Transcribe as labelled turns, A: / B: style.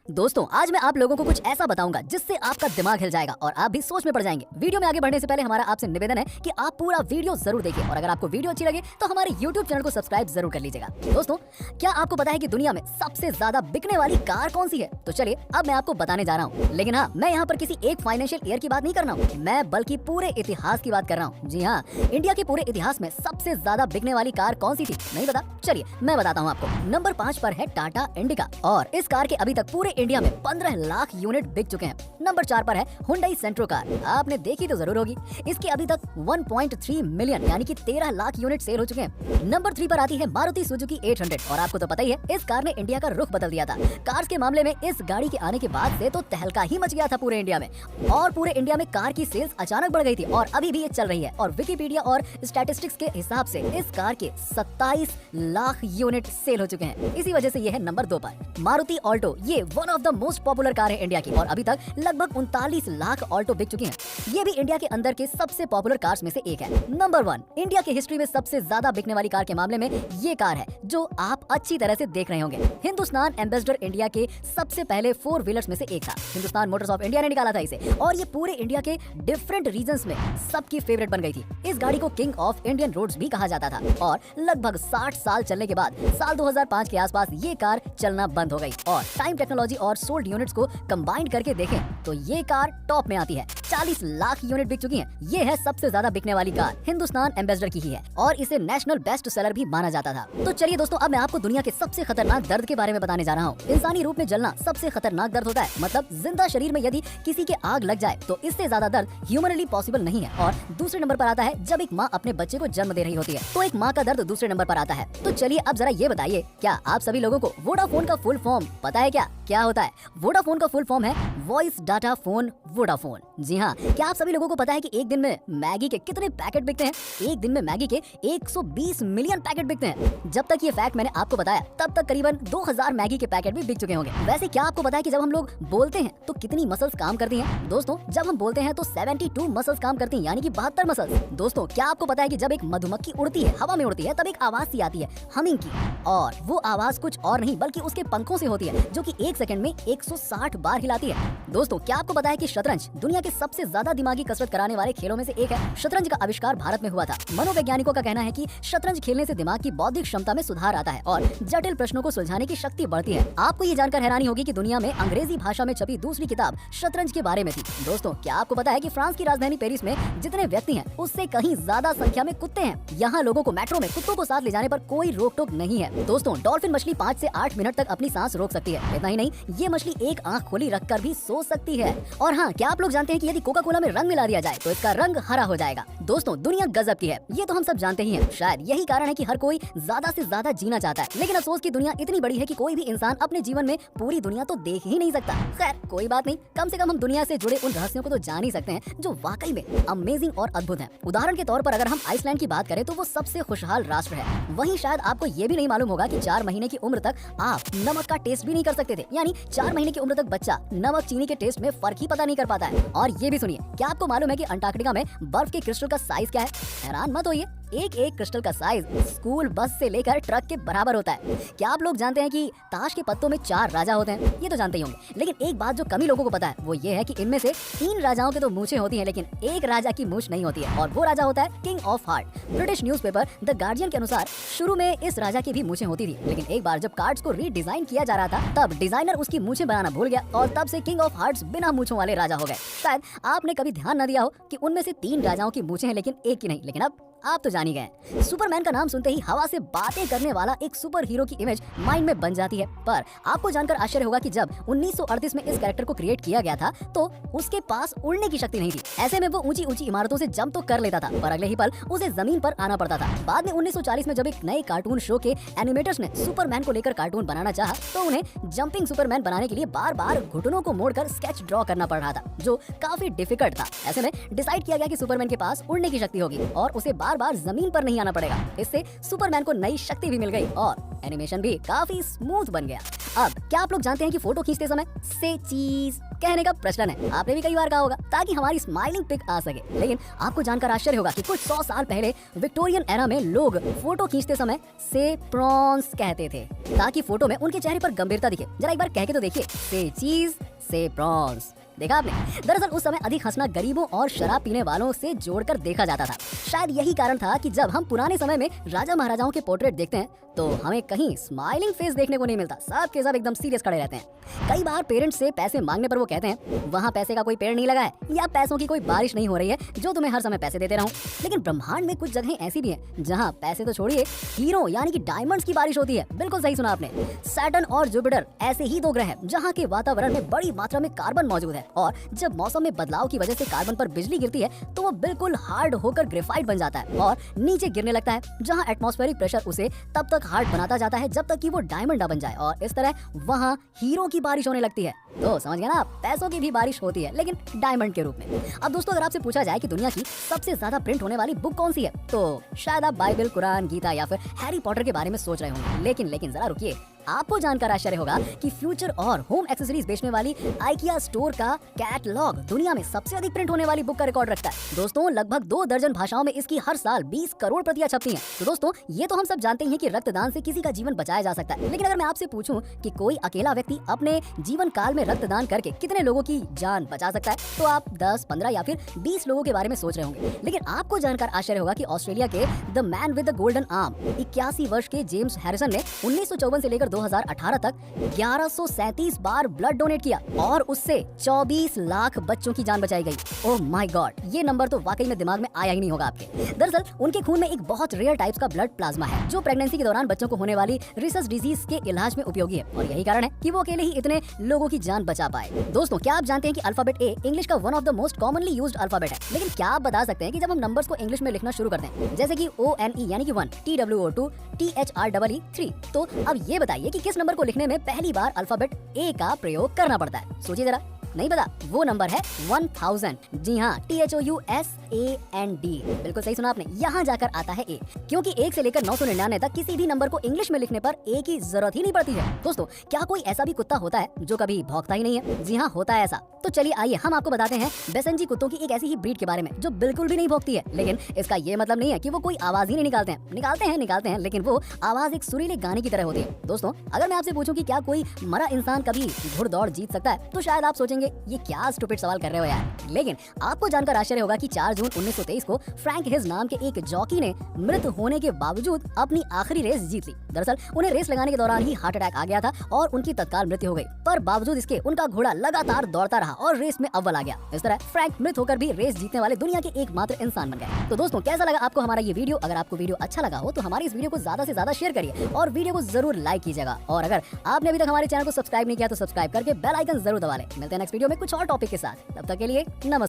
A: दोस्तों आज मैं आप लोगों को कुछ ऐसा बताऊंगा जिससे आपका दिमाग हिल जाएगा और आप भी सोच में पड़ जाएंगे। वीडियो में आगे बढ़ने से पहले हमारा आपसे निवेदन है कि आप पूरा वीडियो जरूर देखिए और अगर आपको वीडियो अच्छी लगे तो हमारे YouTube चैनल को सब्सक्राइब जरूर कर लीजिएगा। दोस्तों क्या आपको पता है कि दुनिया में सबसे ज्यादा बिकने वाली कार कौन सी है? तो चलिए अब मैं आपको बताने जा रहा हूँ। लेकिन हाँ, मैं यहाँ पर किसी एक फाइनेंशियल ईयर की बात नहीं कर रहा हूँ, मैं बल्कि पूरे इतिहास की बात कर रहा हूँ। जी हाँ, इंडिया के पूरे इतिहास में सबसे ज्यादा बिकने वाली कार कौन सी थी? नहीं पता? चलिए मैं बताता हूँ आपको। नंबर 5 पर है टाटा इंडिका और इस कार के अभी तक पूरे इंडिया में 15 लाख यूनिट बिक चुके हैं। नंबर 4 पर है हुंडई सेंट्रो कार, आपने देखी तो जरूर होगी। इसके अभी तक 1.3 मिलियन यानी कि 13 लाख यूनिट सेल हो चुके हैं। नंबर 3 पर आती है मारुति सुजुकी 800 और आपको तो पता ही है इस कार ने इंडिया का रुख बदल दिया था। कार्स के मामले में इस गाड़ी के आने के बाद से तो तहलका ही मच गया था पूरे इंडिया में और पूरे इंडिया में कार की सेल्स अचानक बढ़ गई थी और अभी भी ये चल रही है। और विकिपीडिया और स्टैटिस्टिक्स के हिसाब से इस कार के 27 लाख यूनिट सेल हो चुके हैं। इसी वजह से ये है नंबर 2 पर। मारुति ऑल्टो ये one of the most popular car है इंडिया की और अभी तक लगभग 39 लाख ऑल्टो बिक चुकी हैं। ये भी इंडिया के अंदर के सबसे पॉपुलर कार्स में से एक है। नंबर 1 इंडिया की हिस्ट्री में सबसे ज्यादा बिकने वाली कार के मामले में ये कार है जो आप अच्छी तरह से देख रहे होंगे। हिंदुस्तान एम्बेसडर इंडिया के सबसे पहले 4 व्हीलर्स में से एक था। हिंदुस्तान मोटर्स ऑफ इंडिया ने निकाला था इसे और ये पूरे इंडिया के डिफरेंट रीजन्स में सबकी फेवरेट बन गई थी। इस गाड़ी को किंग ऑफ इंडियन रोड्स भी कहा जाता था और लगभग 60 साल चलने के बाद साल 2005 के आसपास ये कार चलना बंद हो गई और टाइम टेक्नोलॉजी और सोल्ड यूनिट्स को कंबाइंड करके देखें तो ये कार टॉप में आती है। 40 लाख यूनिट बिक चुकी हैं। ये है सबसे ज्यादा बिकने वाली कार, हिंदुस्तान एम्बेसडर की ही है और इसे नेशनल बेस्ट सेलर भी माना जाता था। तो चलिए दोस्तों अब मैं आपको दुनिया के सबसे खतरनाक दर्द के बारे में बताने जा रहा हूँ। इंसानी रूप में जलना सबसे खतरनाक दर्द होता है, मतलब जिंदा शरीर में यदि किसी के आग लग जाए तो इससे ज्यादा दर्द ह्यूमनली पॉसिबल नहीं है। और दूसरे नंबर पर आता है जब एक माँ अपने बच्चे को जन्म दे रही होती है तो एक माँ का दर्द दूसरे नंबर पर आता है। तो चलिए अब जरा ये बताइए, क्या आप सभी लोगों को वोडाफोन का फुल फॉर्म पता है? क्या होता है? वोडाफोन का फुल फॉर्म है वॉइस डाटा फोन वोडाफोन। जी हाँ, क्या आप सभी लोगों को पता है कि एक दिन में मैगी के कितने पैकेट बिकते हैं? एक दिन में मैगी के 120 मिलियन पैकेट बिकते हैं। जब तक ये फैक्ट मैंने आपको बताया तब तक करीबन 2000 मैगी के पैकेट भी बिक चुके होंगे। वैसे क्या आपको पता है कि जब हम लोग बोलते हैं तो कितनी मसल्स काम करती हैं? दोस्तों जब हम बोलते हैं तो 72 मसल्स काम करती हैं, यानी कि 72 मसल्स। दोस्तों क्या आपको पता है कि जब एक मधुमक्खी उड़ती है, हवा में उड़ती है, तब एक आवाज सी आती है हमिंग की और वो आवाज कुछ और नहीं बल्कि उसके पंखों से होती है जो कि 1 सेकंड में 160 बार हिलाती है। दोस्तों क्या आपको पता है कि शतरंज दुनिया के सबसे ज्यादा दिमागी कसरत कराने वाले खेलों में से एक है? शतरंज का आविष्कार भारत में हुआ था। मनोवैज्ञानिकों का कहना है कि शतरंज खेलने से दिमाग की बौद्धिक क्षमता में सुधार आता है और जटिल प्रश्नों को सुलझाने की शक्ति बढ़ती है। आपको ये जानकर हैरानी होगी कि दुनिया में अंग्रेजी भाषा में छपी दूसरी किताब शतरंज के बारे में थी। दोस्तों क्या आपको पता है कि फ्रांस की राजधानी पेरिस में जितने व्यक्ति हैं उससे कहीं ज्यादा संख्या में कुत्ते हैं। यहाँ लोगों को मेट्रो में कुत्तों को साथ ले जाने पर कोई रोक टोक नहीं है। दोस्तों डॉल्फिन मछली 5 से 8 मिनट तक अपनी सांस रोक सकती है। इतना ही नहीं, ये मछली एक आंख खोली रखकर भी सो सकती है। और हाँ, क्या आप लोग जानते हैं कि यदि कोका कोला में रंग मिला दिया जाए तो इसका रंग हरा हो जाएगा? दोस्तों दुनिया गजब की है, ये तो हम सब जानते ही हैं। शायद यही कारण है कि हर कोई ज्यादा से ज्यादा जीना चाहता है, लेकिन अफसोस की दुनिया इतनी बड़ी है कि कोई भी इंसान अपने जीवन में पूरी दुनिया तो देख ही नहीं सकता। खैर कोई बात नहीं, कम से कम हम दुनिया से जुड़े उन रहस्यों को तो जान ही सकते हैं जो वाकई में अमेजिंग और अद्भुत हैं। उदाहरण के तौर पर अगर हम आइसलैंड की बात करें तो वो सबसे खुशहाल राष्ट्र है। वहीं शायद आपको ये भी नहीं मालूम होगा कि 4 महीने की उम्र तक आप नमक का टेस्ट भी नहीं कर सकते थे, यानी 4 महीने की उम्र तक बच्चा नमक चीनी के टेस्ट में फर्क ही पता नहीं कर पाता है। और ये भी सुनिए, क्या आपको मालूम है कि अंटार्कटिका में बर्फ के क्रिस्टल का साइज क्या है? हैरान मत होइए, एक क्रिस्टल का साइज स्कूल बस से लेकर ट्रक के बराबर होता है। क्या आप लोग जानते हैं कि ताश के पत्तों में 4 राजा होते हैं? ये तो जानते ही होंगे, लेकिन एक बात जो कम ही लोगों को पता है वो ये है कि इनमें से 3 राजाओं के तो मूछें होती हैं लेकिन एक राजा की मूछ नहीं होती है और वो राजा होता है king of heart. British newspaper the guardian के अनुसार शुरू में इस राजा की भी मूछें होती थी, लेकिन एक बार जब कार्ड्स को रीडिजाइन किया जा रहा था तब डिजाइनर उसकी मूछें बनाना भूल गया और तब से किंग ऑफ हार्ट्स बिना मूछों वाले राजा हो गए। शायद आपने कभी ध्यान न दिया हो कि उनमें से 3 राजाओं की मूछें हैं लेकिन एक की नहीं, लेकिन अब आप तो जान ही गए। सुपरमैन का नाम सुनते ही हवा से बातें करने वाला एक सुपर हीरो की इमेज माइंड में बन जाती है, पर आपको जानकर आश्चर्य होगा कि जब 1938 में इस कैरेक्टर को क्रिएट किया गया था तो उसके पास उड़ने की शक्ति नहीं थी। ऐसे में वो ऊंची ऊंची इमारतों से जंप तो कर लेता था पर अगले ही पल उसे जमीन पर आना पड़ता था। बाद में 1940 में जब एक नए कार्टून शो के एनिमेटर्स ने सुपरमैन को लेकर कार्टून बनाना चाहा तो उन्हें जंपिंग सुपरमैन बनाने के लिए बार बार घुटनों को मोड़कर स्केच ड्रॉ करना पड़ रहा था जो काफी डिफिकल्ट था। ऐसे में डिसाइड किया गया कि सुपरमैन के पास उड़ने की शक्ति होगी और उसे बार बार बार जमीन पर नहीं आना पड़ेगा। इससे सुपरमैन को नई शक्ति भी मिल गई और एनिमेशन भी काफी स्मूथ बन गया। अब क्या आप लोग जानते हैं कि फोटो खींचते समय से चीज कहने का प्रचलन है? आपने भी कई बार कहा होगा ताकि हमारी स्माइलिंग पिक आ सके। लेकिन आपको जानकर आश्चर्य होगा कि कुछ 100 साल पहले विक्टोरियन एरा में लोग फोटो खींचते समय से प्रॉन्स कहते थे ताकि फोटो में उनके चेहरे पर गंभीरता दिखे। जरा एक बार कह के तो देखिए, से चीज से प्रॉन्स। देखा आपने? दरअसल उस समय अधिक हंसना गरीबों और शराब पीने वालों से जोड़कर देखा जाता था। शायद यही कारण था कि जब हम पुराने समय में राजा महाराजाओं के पोर्ट्रेट देखते हैं तो हमें कहीं स्माइलिंग फेस देखने को नहीं मिलता। सब के सब एकदम सीरियस खड़े रहते हैं। कई बार पेरेंट्स से पैसे मांगने पर वो कहते हैं वहाँ पैसे का कोई पेड़ नहीं लगा है या पैसों की कोई बारिश नहीं हो रही है जो तुम्हें हर समय पैसे देते रहूं। लेकिन ब्रह्मांड में कुछ जगहें ऐसी भी हैं जहाँ पैसे तो छोड़िए, हीरो यानी कि डायमंड्स की बारिश होती है। बिल्कुल सही सुना आपने। सैटर्न और जुपिटर ऐसे ही दो ग्रह हैं जहाँ के वातावरण में बड़ी मात्रा में कार्बन मौजूद है और जब मौसम में बदलाव की वजह से कार्बन पर बिजली गिरती है तो वो बिल्कुल हार्ड होकर ग्रेफाइट बन जाता है और नीचे गिरने लगता है, जहाँ एटमॉस्फेरिक प्रेशर उसे तब तक हार्ड बनाता जाता है जब तक कि वो डायमंड ना बन जाए और इस तरह वहाँ हीरो की बारिश होने लगती है। तो समझ गया ना, पैसों की भी बारिश होती है लेकिन डायमंड के रूप में। अब दोस्तों, अगर आपसे पूछा जाए कि दुनिया की सबसे ज्यादा प्रिंट होने वाली बुक कौन सी है तो शायद आप बाइबल, कुरान, गीता या फिर हैरी पॉटर के बारे में सोच रहे होंगे। लेकिन जरा रुकिए, आपको जानकर आश्चर्य होगा कि फ्यूचर और होम एक्सेसरीज बेचने वाली आइकिया स्टोर का कैटलॉग दुनिया में सबसे अधिक प्रिंट होने वाली बुक का रिकॉर्ड रखता है। दोस्तों, लगभग 2 दर्जन भाषाओं में इसकी हर साल 20 करोड़ प्रतियां छपती हैं। तो दोस्तों, ये तो हम सब जानते हैं कि रक्तदान से किसी का जीवन बचाया जा सकता है। लेकिन अगर मैं आपसे पूछूं कि कोई अकेला व्यक्ति अपने जीवन काल में रक्तदान करके कितने लोगों की जान बचा सकता है तो आप 10, 15 या फिर 20 लोगों के बारे में सोच रहे होंगे। लेकिन आपको जानकर आश्चर्य होगा कि ऑस्ट्रेलिया के the man with the golden arm 81 वर्ष के जेम्स हैरिसन ने 1954 से लेकर 2018 तक 1137 बार ब्लड डोनेट किया और उससे 24 लाख बच्चों की जान बचाई गई। ओह माय गॉड, ये नंबर तो वाकई में दिमाग में आया ही नहीं होगा आपके। दरअसल उनके खून में एक बहुत रेयर टाइप्स का ब्लड प्लाज्मा है जो प्रेगनेंसी के दौरान बच्चों को होने वाली रिसस डिजीज के इलाज में उपयोगी है और यही कारण है कि वो अकेले ही इतने लोगों की जान बचा पाए। दोस्तों, क्या आप जानते हैं कि अल्फाबेट ए इंग्लिश का one of the most commonly used alphabet है। लेकिन क्या आप बता सकते हैं कि जब हम नंबर्स को इंग्लिश में लिखना शुरू करते हैं जैसे कि ONE यानी कि 1, TWO 2, THREE 3, तो अब ये बताइए कि किस नंबर को लिखने में पहली बार अल्फाबेट ए का प्रयोग करना पड़ता है? सोचिए जरा। नहीं पता? वो नंबर है 1000। जी हाँ, THOUSAND। बिल्कुल सही सुना आपने, यहाँ जाकर आता है ए, क्योंकि 1 से लेकर 999 तक किसी भी नंबर को इंग्लिश में लिखने पर ए की जरूरत ही नहीं पड़ती है। दोस्तों, क्या कोई ऐसा भी कुत्ता होता है जो कभी भौंकता ही नहीं है? जी हाँ, होता है ऐसा। तो चलिए आइए हम आपको बताते हैं बेसेंजी कुत्तों की एक ऐसी ही ब्रीड के बारे में जो बिल्कुल भी नहीं भौंकती है। लेकिन इसका ये मतलब नहीं है कि वो कोई आवाज ही नहीं निकालते हैं। निकालते हैं लेकिन वो आवाज एक सुरीले गाने की तरह होती है। दोस्तों, अगर मैं आपसे पूछूं कि क्या कोई मरा इंसान कभी घुड़दौड़ जीत सकता है तो शायद आप सोचेंगे ये क्या स्टूपिड सवाल कर रहे हो यार। लेकिन आपको जानकर आश्चर्य होगा कि 4 जून 1923 को फ्रैंक हिज नाम के एक जॉकी ने मृत होने के बावजूद अपनी आखिरी रेस जीत ली। दरअसल उन्हें रेस लगाने के दौरान ही हार्ट अटैक आ गया था और उनकी तत्काल मृत्यु हो गई, पर बावजूद इसके उनका घोड़ा लगातार दौड़ता रहा और रेस में अव्वल आ गया। इस तरह फ्रैंक मृत होकर भी रेस जीतने वाले दुनिया के एकमात्र इंसान बन गए। तो दोस्तों, कैसा लगा आपको हमारा ये वीडियो? अगर आपको वीडियो अच्छा लगा हो तो हमारी इस वीडियो को ज्यादा से ज्यादा शेयर करिए और वीडियो को जरूर लाइक कीजिएगा। और अगर आपने अभी तक हमारे चैनल को सब्सक्राइब नहीं किया तो सब्सक्राइब करके बेल आइकन जरूर दबा लें। मिलते हैं नेक्स्ट वीडियो में कुछ और टॉपिक के साथ। तब तक के लिए नमस्कार।